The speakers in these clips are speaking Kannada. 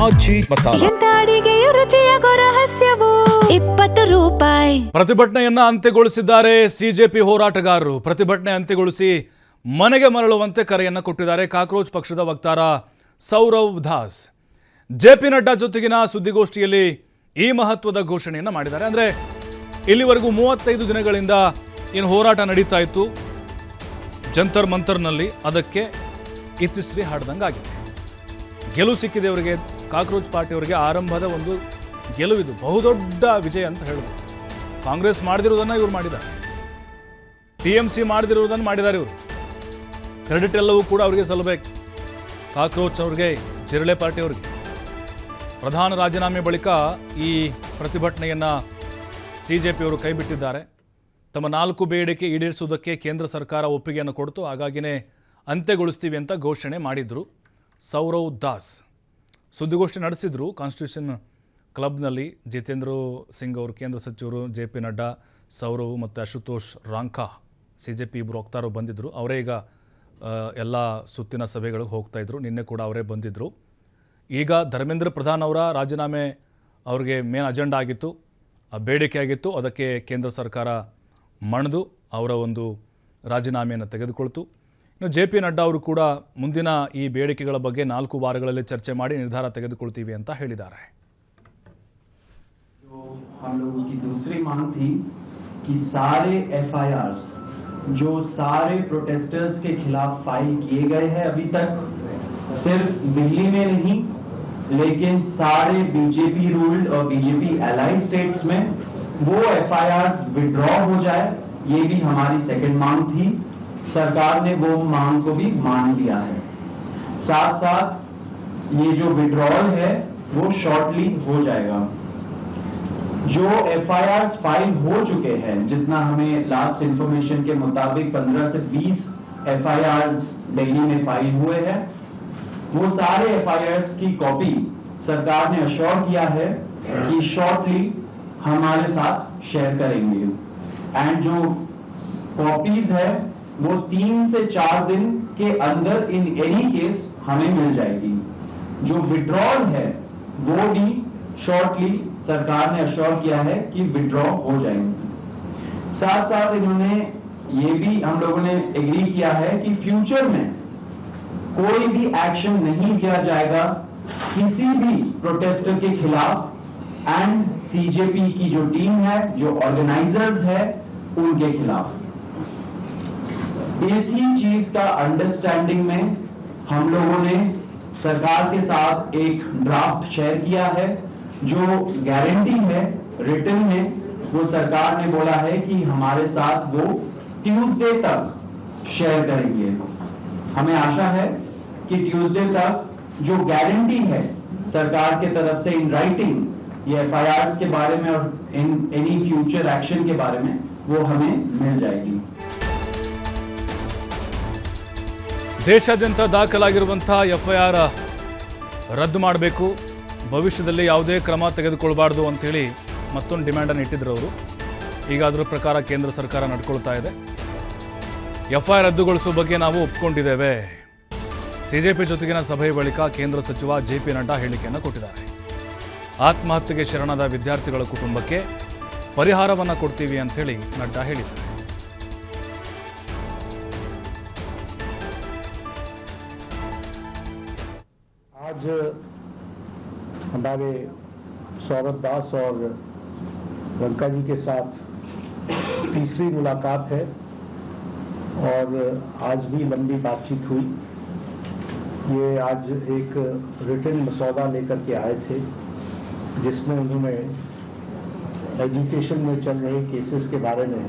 ಆಜಿ ಮಸಾಲ. ಎಂತ ಅಡಿಗೆಯ ರುಚಿಯಾಗೋ ರಹಸ್ಯವು 20 ರೂಪಾಯಿ. ಪ್ರತಿಭಟನೆಯನ್ನ ಅಂತ್ಯಗೊಳಿಸಿದ್ದಾರೆ ಸಿಜೆಪಿ ಹೋರಾಟಗಾರರು. ಪ್ರತಿಭಟನೆ ಅಂತ್ಯಗೊಳಿಸಿ ಮನೆಗೆ ಮರಳುವಂತೆ ಕರೆಯನ್ನ ಕೊಟ್ಟಿದ್ದಾರೆ ಕಾಕ್ರೋಚ್ ಪಕ್ಷದ ವಕ್ತಾರ ಸೌರವ್ ದಾಸ್. ಜೆಪಿ ನಡ್ಡಾ ಜೊತೆಗಿನ ಸುದ್ದಿಗೋಷ್ಠಿಯಲ್ಲಿ ಈ ಮಹತ್ವದ ಘೋಷಣೆಯನ್ನ ಮಾಡಿದ್ದಾರೆ. ಅಂದ್ರೆ ಇಲ್ಲಿವರೆಗೂ 35 ದಿನಗಳಿಂದ ಏನು ಹೋರಾಟ ನಡೀತಾ ಇತ್ತು ಜಂತರ್ ಮಂತರ್ನಲ್ಲಿ, ಅದಕ್ಕೆ ಇತಿಶ್ರೀ ಹಾಡ್ದಂಗಾಗಿದೆ. ಗೆಲುವು ಸಿಕ್ಕಿದೆ ಅವರಿಗೆ. ಕಾಕ್ರೋಚ್ ಪಾರ್ಟಿಯವರಿಗೆ ಆರಂಭದ ಒಂದು ಗೆಲುವಿದು, ಬಹುದೊಡ್ಡ ವಿಜಯ ಅಂತ ಹೇಳಿದ್ರು. ಕಾಂಗ್ರೆಸ್ ಮಾಡದಿರುವುದನ್ನು ಇವರು ಮಾಡಿದ್ದಾರೆ, TMC ಮಾಡದಿರುವುದನ್ನು ಮಾಡಿದ್ದಾರೆ ಇವರು. ಕ್ರೆಡಿಟ್ ಎಲ್ಲವೂ ಕೂಡ ಅವರಿಗೆ ಸಲ್ಲಬೇಕು. ಕಾಕ್ರೋಚ್ ಅವ್ರಿಗೆ, ಜಿರಳೆ ಪಾರ್ಟಿಯವರಿಗೆ. ಪ್ರಧಾನ ರಾಜೀನಾಮೆ ಬಳಿಕ ಈ ಪ್ರತಿಭಟನೆಯನ್ನು ಸಿಜೆಪಿಯವರು ಕೈಬಿಟ್ಟಿದ್ದಾರೆ. ತಮ್ಮ 4 ಬೇಡಿಕೆ ಈಡೇರಿಸುವುದಕ್ಕೆ ಕೇಂದ್ರ ಸರ್ಕಾರ ಒಪ್ಪಿಗೆಯನ್ನು ಕೊಡ್ತು, ಹಾಗಾಗಿನೇ ಅಂತ್ಯಗೊಳಿಸ್ತೀವಿ ಅಂತ ಘೋಷಣೆ ಮಾಡಿದ್ರು. ಸೌರವ್ ದಾಸ್ ಸುದ್ದಿಗೋಷ್ಠಿ ನಡೆಸಿದ್ರು ಕಾನ್ಸ್ಟಿಟ್ಯೂಷನ್ ಕ್ಲಬ್ನಲ್ಲಿ. ಜಿತೇಂದ್ರ ಸಿಂಗ್ ಅವರು, ಕೇಂದ್ರ ಸಚಿವರು, JP ನಡ್ಡಾ, ಸೌರವ್ ಮತ್ತು ಅಶುತೋಷ್ ರಾಂಖಾ CJP ಇಬ್ಬರು ವಕ್ತಾರರು ಬಂದಿದ್ದರು. ಅವರೇ ಈಗ ಎಲ್ಲ ಸುತ್ತಿನ ಸಭೆಗಳಿಗೆ ಹೋಗ್ತಾ ಇದ್ರು. ನಿನ್ನೆ ಕೂಡ ಅವರೇ ಬಂದಿದ್ದರು. ಈಗ ಧರ್ಮೇಂದ್ರ ಪ್ರಧಾನ್ ಅವರ ರಾಜೀನಾಮೆ ಅವ್ರಿಗೆ ಮೇನ್ ಅಜೆಂಡಾ ಆಗಿತ್ತು, ಬೇಡಿಕೆ ಆಗಿತ್ತು. ಅದಕ್ಕೆ ಕೇಂದ್ರ ಸರ್ಕಾರ ಮಣಿದು ಅವರ ಒಂದು ರಾಜೀನಾಮೆಯನ್ನು ತೆಗೆದುಕೊಳ್ತು. ಇನ್ನು JP ನಡ್ಡಾ ಅವರು ಕೂಡ ಮುಂದಿನ ಈ ಬೇಡಿಕೆಗಳ ಬಗ್ಗೆ 4 ವಾರಗಳಲ್ಲಿ ಚರ್ಚೆ ಮಾಡಿ ನಿರ್ಧಾರ ತೆಗೆದುಕೊಳ್ತೀವಿ ಅಂತ ಹೇಳಿದ್ದಾರೆ. हम लोगों की दूसरी मांग थी कि सारे FIRs जो सारे प्रोटेस्टर्स के खिलाफ फाइल किए गए हैं अभी तक, सिर्फ दिल्ली में नहीं लेकिन सारे बीजेपी रूल्ड और बीजेपी एलाइड स्टेट्स में वो FIRs विड्रॉ हो जाए, ये भी हमारी सेकंड मांग थी. सरकार ने वो मांग को भी मान लिया है. साथ साथ ये जो विड्रॉल है वो शॉर्टली हो जाएगा. जो FIR फाइल हो चुके हैं, जितना हमें लास्ट इंफॉर्मेशन के मुताबिक 15 से 20 FIR दिल्ली में फाइल हुए हैं, वो सारे FIR की कॉपी सरकार ने अश्योर किया है कि शॉर्टली हमारे साथ शेयर करेंगे. एंड जो कॉपीज है वो 3 से 4 दिन के अंदर इन एनी केस हमें मिल जाएगी. जो विड्रॉल है वो भी शॉर्टली सरकार ने अश्योर किया है कि विड्रॉ हो जाएंगे. साथ साथ इन्होंने ये भी हम लोगों ने एग्री किया है कि फ्यूचर में कोई भी एक्शन नहीं किया जाएगा किसी भी प्रोटेस्टर के खिलाफ. एंड CJP की जो टीम है, जो ऑर्गेनाइजर्स है, उनके खिलाफ. इसी चीज का अंडरस्टैंडिंग में हम लोगों ने सरकार के साथ एक ड्राफ्ट शेयर किया है. जो गारंटी है रिटन में, वो सरकार ने बोला है कि हमारे साथ वो ट्यूसडे तक शेयर करेंगे. हमें आशा है कि ट्यूसडे तक जो गारंटी है सरकार के तरफ से इन राइटिंग ये FIR के बारे में और इन एनी फ्यूचर एक्शन के बारे में वो हमें मिल जाएगी. ದೇಶಾದ್ಯಂತ ದಾಖಲಾಗಿರುವಂತಹ FIR ರದ್ದು ಮಾಡಬೇಕು, ಭವಿಷ್ಯದಲ್ಲಿ ಯಾವುದೇ ಕ್ರಮ ತೆಗೆದುಕೊಳ್ಬಾರ್ದು ಅಂತೇಳಿ ಮತ್ತೊಂದು ಡಿಮ್ಯಾಂಡನ್ನು ಇಟ್ಟಿದ್ರು ಅವರು. ಈಗ ಅದರ ಪ್ರಕಾರ ಕೇಂದ್ರ ಸರ್ಕಾರ ನಡ್ಕೊಳ್ತಾ ಇದೆ. FIR ರದ್ದುಗೊಳಿಸುವ ಬಗ್ಗೆ ನಾವು ಒಪ್ಕೊಂಡಿದ್ದೇವೆ. CJP ಜೊತೆಗಿನ ಸಭೆಯ ಬಳಿಕ ಕೇಂದ್ರ ಸಚಿವ JP ನಡ್ಡಾ ಹೇಳಿಕೆಯನ್ನು ಕೊಟ್ಟಿದ್ದಾರೆ. ಆತ್ಮಹತ್ಯೆಗೆ ಶರಣಾದ ವಿದ್ಯಾರ್ಥಿಗಳ ಕುಟುಂಬಕ್ಕೆ ಪರಿಹಾರವನ್ನು ಕೊಡ್ತೀವಿ ಅಂತೇಳಿ ನಡ್ಡಾ ಹೇಳಿದ್ದಾರೆ. आज हमारे सौरभ दास और रंका जी के साथ तीसरी मुलाकात है और आज भी लंबी बातचीत हुई. ये आज एक रिटन मसौदा लेकर के आए थे जिसमें उन्होंने एजुकेशन में चल रहे केसेस के बारे में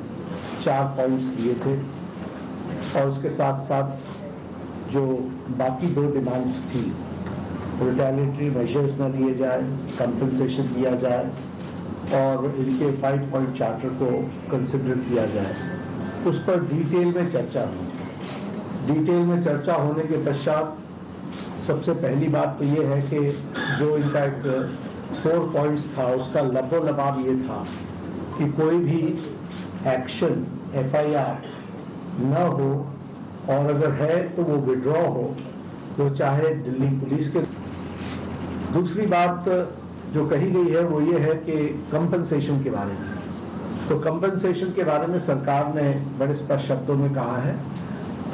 4 पॉइंट्स दिए थे और उसके साथ साथ जो बाकी 2 डिमांड्स थी, रिटेलिटरी मेजर्स न लिए जाए, कंपनसेशन दिया जाए और इनके 5 पॉइंट चार्टर को कंसिडर किया जाए, उस पर डिटेल में चर्चा हुई. डिटेल में चर्चा होने के पश्चात सबसे पहली बात तो ये है कि जो इनका एक 4 पॉइंट्स था उसका लबोलबाब ये था कि कोई भी एक्शन FIR न हो और अगर है तो वो विड्रॉ हो, वो चाहे दिल्ली पुलिस के दूसरी बात जो कही गई है वो ये है कि कंपनसेशन के बारे में। तो कंपनसेशन के बारे में सरकार ने बड़े स्पष्ट शब्दों में कहा है,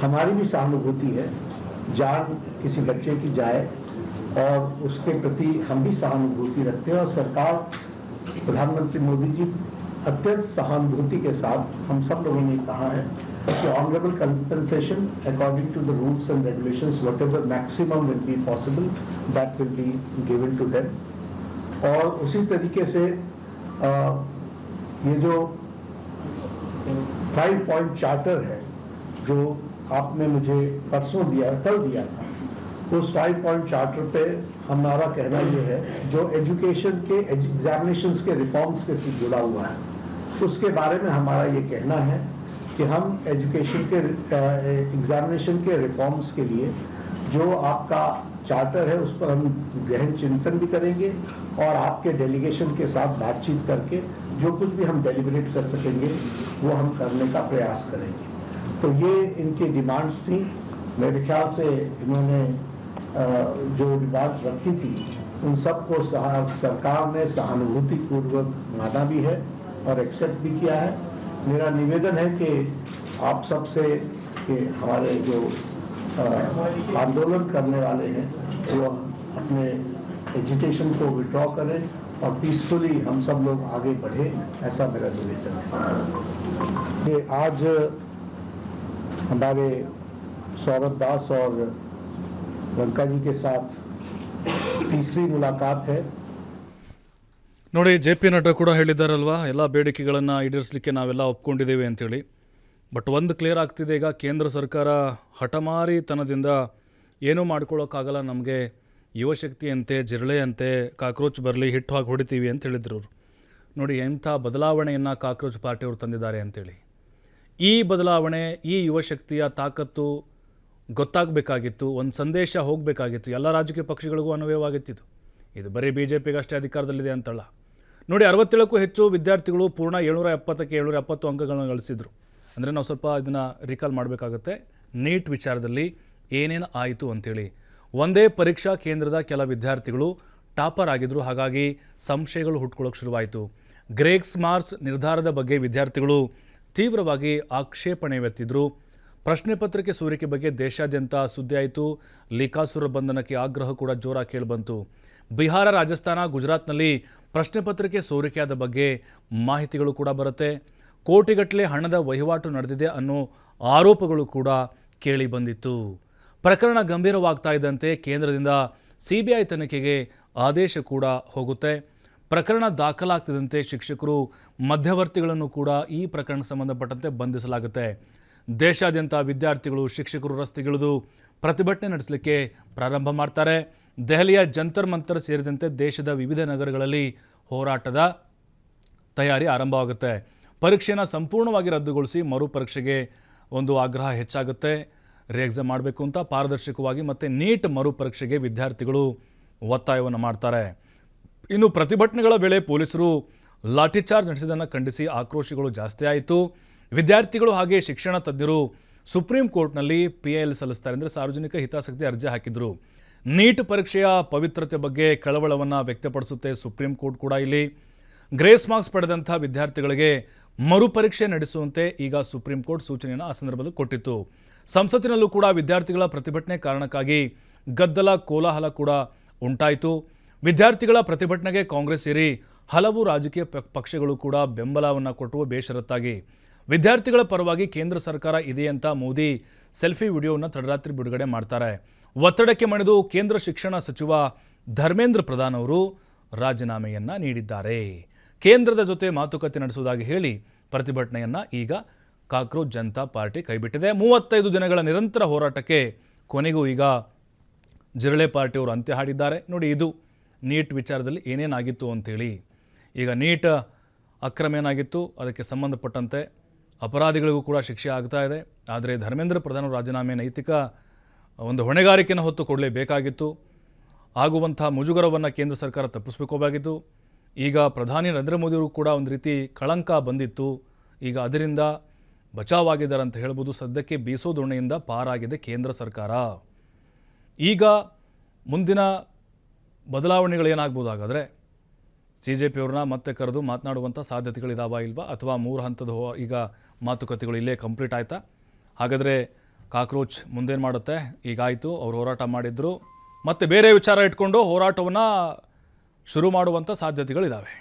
हमारी भी सहानुभूति है, जान किसी बच्चे की जाए और उसके प्रति हम भी सहानुभूति रखते हैं। और सरकार, प्रधानमंत्री मोदी जी अत्यंत सहानुभूति के साथ हम सब लोगों ने कहा है कि honourable compensation according to the rules and regulations, whatever maximum will be possible that will be given to them. और उसी तरीके से ये जो 5 पॉइंट चार्टर है जो आपने मुझे परसों दिया, कल दिया था, उस 5 पॉइंट चार्टर पे हमारा कहना ये है, जो एजुकेशन के एग्जामिनेशंस के रिफॉर्म्स के साथ जुड़ा हुआ है, उसके बारे में हमारा ये कहना है कि हम एजुकेशन के एग्जामिनेशन के रिफॉर्म्स के लिए जो आपका चार्टर है उस पर हम गहन चिंतन भी करेंगे और आपके डेलीगेशन के साथ बातचीत करके जो कुछ भी हम डेलिब्रेट कर सकेंगे वो हम करने का प्रयास करेंगे। तो ये इनकी डिमांड्स थी। मेरे ख्याल से इन्होंने जो डिमांड्स रखी थी उन सबको सरकार ने सहानुभूतिपूर्वक माना भी है और एक्सेप्ट भी किया है। मेरा निवेदन है कि आप सबसे कि हमारे जो आंदोलन करने वाले हैं वो अपने एजुकेशन को विड्रॉ करें और पीसफुली हम सब लोग आगे बढ़े, ऐसा मेरा निवेदन है। ये आज हमारे सौरभ दास और लंका जी के साथ तीसरी मुलाकात है। ನೋಡಿ, ಜೆ ಪಿ ನಡ್ಡಾ ಕೂಡ ಹೇಳಿದ್ದಾರಲ್ವಾ, ಎಲ್ಲ ಬೇಡಿಕೆಗಳನ್ನು ಈಡೇರಿಸಲಿಕ್ಕೆ ನಾವೆಲ್ಲ ಒಪ್ಕೊಂಡಿದ್ದೇವೆ ಅಂತೇಳಿ. ಬಟ್ ಒಂದು ಕ್ಲಿಯರ್ ಆಗ್ತಿದೆ, ಈಗ ಕೇಂದ್ರ ಸರ್ಕಾರ ಹಠಮಾರಿತನದಿಂದ ಏನೂ ಮಾಡ್ಕೊಳ್ಳೋಕ್ಕಾಗಲ್ಲ, ನಮಗೆ ಯುವಶಕ್ತಿ ಅಂತೆ, ಜಿರಳೆ ಅಂತೆ, ಕಾಕ್ರೋಚ್ ಬರಲಿ ಹಿಟ್ಟು ಹಾಕಿ ಹೊಡಿತೀವಿ ಅಂತ ಹೇಳಿದ್ರು ಅವರು. ನೋಡಿ ಎಂಥ ಬದಲಾವಣೆಯನ್ನು ಕಾಕ್ರೋಚ್ ಪಾರ್ಟಿಯವರು ತಂದಿದ್ದಾರೆ ಅಂತೇಳಿ. ಈ ಬದಲಾವಣೆ, ಈ ಯುವಶಕ್ತಿಯ ತಾಕತ್ತು ಗೊತ್ತಾಗಬೇಕಾಗಿತ್ತು, ಒಂದು ಸಂದೇಶ ಹೋಗಬೇಕಾಗಿತ್ತು, ಎಲ್ಲ ರಾಜಕೀಯ ಪಕ್ಷಗಳಿಗೂ ಅನ್ವಯವಾಗಿತ್ತು. ಇದು ಬರೀ ಬಿ ಜೆ ಪಿಗಷ್ಟೇ ಅಧಿಕಾರದಲ್ಲಿದೆ ಅಂತಲ್ಲ. ನೋಡಿ, 67ಕ್ಕೂ ಹೆಚ್ಚು ವಿದ್ಯಾರ್ಥಿಗಳು ಪೂರ್ಣ 770ಕ್ಕೆ 770 ಅಂಕಗಳನ್ನು ಗಳಿಸಿದರು. ಅಂದರೆ ನಾವು ಸ್ವಲ್ಪ ಇದನ್ನು ರೀಕಾಲ್ ಮಾಡಬೇಕಾಗುತ್ತೆ. ನೀಟ್ ವಿಚಾರದಲ್ಲಿ ಏನೇನು ಆಯಿತು ಅಂತೇಳಿ. ಒಂದೇ ಪರೀಕ್ಷಾ ಕೇಂದ್ರದ ಕೆಲ ವಿದ್ಯಾರ್ಥಿಗಳು ಟಾಪರ್ ಆಗಿದ್ದರು, ಹಾಗಾಗಿ ಸಂಶಯಗಳು ಹುಟ್ಕೊಳ್ಳೋಕೆ ಶುರುವಾಯಿತು. ಗ್ರೇಸ್ ಮಾರ್ಕ್ಸ್ ನಿರ್ಧಾರದ ಬಗ್ಗೆ ವಿದ್ಯಾರ್ಥಿಗಳು ತೀವ್ರವಾಗಿ ಆಕ್ಷೇಪಣೆ ವ್ಯಕ್ತಿದ್ರು. ಪ್ರಶ್ನೆ ಪತ್ರಿಕೆ ಸೋರಿಕೆ ಬಗ್ಗೆ ದೇಶಾದ್ಯಂತ ಸುದ್ದಿ ಆಯಿತು. ಲೀಕಾಸುರ ಬಂಧನಕ್ಕೆ ಆಗ್ರಹ ಕೂಡ ಜೋರಾಗಿ ಕೇಳಿಬಂತು. ಬಿಹಾರ, ರಾಜಸ್ಥಾನ, ಗುಜರಾತ್ನಲ್ಲಿ ಪ್ರಶ್ನೆ ಪತ್ರಿಕೆ ಸೋರಿಕೆಯಾದ ಬಗ್ಗೆ ಮಾಹಿತಿಗಳು ಕೂಡ ಬರುತ್ತೆ. ಕೋಟಿಗಟ್ಟಲೆ ಹಣದ ವಹಿವಾಟು ನಡೆದಿದೆ ಅನ್ನೋ ಆರೋಪಗಳು ಕೂಡ ಕೇಳಿ ಬಂದಿತ್ತು. ಪ್ರಕರಣ ಗಂಭೀರವಾಗ್ತಾ ಇದ್ದಂತೆ ಕೇಂದ್ರದಿಂದ CBI ತನಿಖೆಗೆ ಆದೇಶ ಕೂಡ ಹೋಗುತ್ತೆ. ಪ್ರಕರಣ ದಾಖಲಾಗ್ತಿದ್ದಂತೆ ಶಿಕ್ಷಕರು, ಮಧ್ಯವರ್ತಿಗಳನ್ನು ಕೂಡ ಈ ಪ್ರಕರಣಕ್ಕೆ ಸಂಬಂಧಪಟ್ಟಂತೆ ಬಂಧಿಸಲಾಗುತ್ತೆ. ದೇಶಾದ್ಯಂತ ವಿದ್ಯಾರ್ಥಿಗಳು, ಶಿಕ್ಷಕರು ರಸ್ತೆಗಿಳಿದು ಪ್ರತಿಭಟನೆ ನಡೆಸಲಿಕ್ಕೆ ಪ್ರಾರಂಭ ಮಾಡ್ತಾರೆ. ದೆಹಲಿಯ ಜಂತರ್ ಮಂತರ್ ಸೇರಿದಂತೆ ದೇಶದ ವಿವಿಧ ನಗರಗಳಲ್ಲಿ ಹೋರಾಟದ ತಯಾರಿ ಆರಂಭವಾಗುತ್ತೆ. ಪರೀಕ್ಷೆಯನ್ನು ಸಂಪೂರ್ಣವಾಗಿ ರದ್ದುಗೊಳಿಸಿ ಮರುಪರೀಕ್ಷೆಗೆ ಒಂದು ಆಗ್ರಹ ಹೆಚ್ಚಾಗುತ್ತೆ. ಎಕ್ಸಾಮ್ ಮಾಡಬೇಕು ಅಂತ ಪಾರದರ್ಶಕವಾಗಿ ಮತ್ತು ನೀಟ್ ಮರುಪರೀಕ್ಷೆಗೆ ವಿದ್ಯಾರ್ಥಿಗಳು ಒತ್ತಾಯವನ್ನು ಮಾಡ್ತಾರೆ. ಇನ್ನು ಪ್ರತಿಭಟನೆಗಳ ವೇಳೆ ಪೊಲೀಸರು ಲಾಠಿಚಾರ್ಜ್ ನಡೆಸಿದ್ದನ್ನು ಖಂಡಿಸಿ ಆಕ್ರೋಶಗಳು ಜಾಸ್ತಿ ಆಯಿತು. ವಿದ್ಯಾರ್ಥಿಗಳು ಹಾಗೆ ಶಿಕ್ಷಣ ತಜ್ಞರು ಸುಪ್ರೀಂ ಕೋರ್ಟ್ನಲ್ಲಿ PIL ಸಲ್ಲಿಸ್ತಾರೆ, ಅಂದರೆ ಸಾರ್ವಜನಿಕ ಹಿತಾಸಕ್ತಿ ಅರ್ಜಿ ಹಾಕಿದ್ರು. ನೀಟ್ ಪರೀಕ್ಷೆಯ ಪವಿತ್ರತೆ ಬಗ್ಗೆ ಕಳವಳವನ್ನು ವ್ಯಕ್ತಪಡಿಸುತ್ತೆ ಸುಪ್ರೀಂ ಕೋರ್ಟ್ ಕೂಡ. ಇಲ್ಲಿ ಗ್ರೇಸ್ ಮಾರ್ಕ್ಸ್ ಪಡೆದಂಥ ವಿದ್ಯಾರ್ಥಿಗಳಿಗೆ ಮರುಪರೀಕ್ಷೆ ನಡೆಸುವಂತೆ ಈಗ ಸುಪ್ರೀಂ ಕೋರ್ಟ್ ಸೂಚನೆಯನ್ನು ಆ ಸಂದರ್ಭದಲ್ಲಿ ಕೊಟ್ಟಿತ್ತು. ಸಂಸತ್ತಿನಲ್ಲೂ ಕೂಡ ವಿದ್ಯಾರ್ಥಿಗಳ ಪ್ರತಿಭಟನೆ ಕಾರಣಕ್ಕಾಗಿ ಗದ್ದಲ, ಕೋಲಾಹಲ ಕೂಡ ಉಂಟಾಯಿತು. ವಿದ್ಯಾರ್ಥಿಗಳ ಪ್ರತಿಭಟನೆಗೆ ಕಾಂಗ್ರೆಸ್ ಸೇರಿ ಹಲವು ರಾಜಕೀಯ ಪಕ್ಷಗಳು ಕೂಡ ಬೆಂಬಲವನ್ನು ಕೊಟ್ಟವು ಬೇಷರತ್ತಾಗಿ. ವಿದ್ಯಾರ್ಥಿಗಳ ಪರವಾಗಿ ಕೇಂದ್ರ ಸರ್ಕಾರ ಇದೆಯಂತ ಮೋದಿ ಸೆಲ್ಫಿ ವಿಡಿಯೋವನ್ನು ತಡರಾತ್ರಿ ಬಿಡುಗಡೆ ಮಾಡ್ತಾರೆ. ಒತ್ತಡಕ್ಕೆ ಮಣಿದು ಕೇಂದ್ರ ಶಿಕ್ಷಣ ಸಚಿವ ಧರ್ಮೇಂದ್ರ ಪ್ರಧಾನ್ ಅವರು ರಾಜೀನಾಮೆಯನ್ನು ನೀಡಿದ್ದಾರೆ. ಕೇಂದ್ರದ ಜೊತೆ ಮಾತುಕತೆ ನಡೆಸುವುದಾಗಿ ಹೇಳಿ ಪ್ರತಿಭಟನೆಯನ್ನು ಈಗ ಕಾಕ್ರೋಚ್ ಜನತಾ ಪಾರ್ಟಿ ಕೈಬಿಟ್ಟಿದೆ. 35 ದಿನಗಳ ನಿರಂತರ ಹೋರಾಟಕ್ಕೆ ಕೊನೆಗೂ ಈಗ ಜಿರಳೆ ಪಾರ್ಟಿಯವರು ಅಂತ್ಯ ಹಾಡಿದ್ದಾರೆ. ನೋಡಿ, ಇದು ನೀಟ್ ವಿಚಾರದಲ್ಲಿ ಏನೇನಾಗಿತ್ತು ಅಂಥೇಳಿ. ಈಗ ನೀಟ್ ಅಕ್ರಮ ಏನಾಗಿತ್ತು, ಅದಕ್ಕೆ ಸಂಬಂಧಪಟ್ಟಂತೆ ಅಪರಾಧಿಗಳಿಗೂ ಕೂಡ ಶಿಕ್ಷೆ ಆಗ್ತಾ ಇದೆ. ಆದರೆ ಧರ್ಮೇಂದ್ರ ಪ್ರಧಾನ್ ರಾಜೀನಾಮೆ ನೈತಿಕ ಒಂದು ಹೊಣೆಗಾರಿಕೆಯನ್ನು ಹೊತ್ತು ಕೊಡಲೇಬೇಕಾಗಿತ್ತು. ಆಗುವಂಥ ಮುಜುಗರವನ್ನು ಕೇಂದ್ರ ಸರ್ಕಾರ ತಪ್ಪಿಸಬೇಕಾಗಿತ್ತು. ಈಗ ಪ್ರಧಾನಿ ನರೇಂದ್ರ ಮೋದಿಯವರು ಕೂಡ ಒಂದು ರೀತಿ ಕಳಂಕ ಬಂದಿತ್ತು. ಈಗ ಅದರಿಂದ ಬಚಾವಾಗಿದ್ದಾರೆ ಅಂತ ಹೇಳ್ಬೋದು. ಸದ್ಯಕ್ಕೆ ಬೀಸೋ ದೋಣೆಯಿಂದ ಪಾರಾಗಿದೆ ಕೇಂದ್ರ ಸರ್ಕಾರ. ಈಗ ಮುಂದಿನ ಬದಲಾವಣೆಗಳೇನಾಗ್ಬೋದು ಹಾಗಾದರೆ? ಸಿ ಜೆ ಪಿಯವ್ರನ್ನ ಮತ್ತೆ ಕರೆದು ಮಾತನಾಡುವಂಥ ಸಾಧ್ಯತೆಗಳಿದಾವ ಇಲ್ವಾ, ಅಥವಾ 3 ಹಂತದ ಈಗ ಮಾತುಕತೆಗಳು ಇಲ್ಲೇ ಕಂಪ್ಲೀಟ್ ಆಯಿತಾ? ಹಾಗಾದರೆ ಕಾಕ್ರೋಚ್ ಮುಂದೇನು ಮಾಡುತ್ತೆ? ಈಗಾಯಿತು, ಅವರು ಹೋರಾಟ ಮಾಡಿದ್ರು, ಮತ್ತೆ ಬೇರೆ ವಿಚಾರ ಇಟ್ಕೊಂಡು ಹೋರಾಟವನ್ನು ಶುರು ಮಾಡುವಂಥ ಸಾಧ್ಯತೆಗಳಿದ್ದಾವೆ.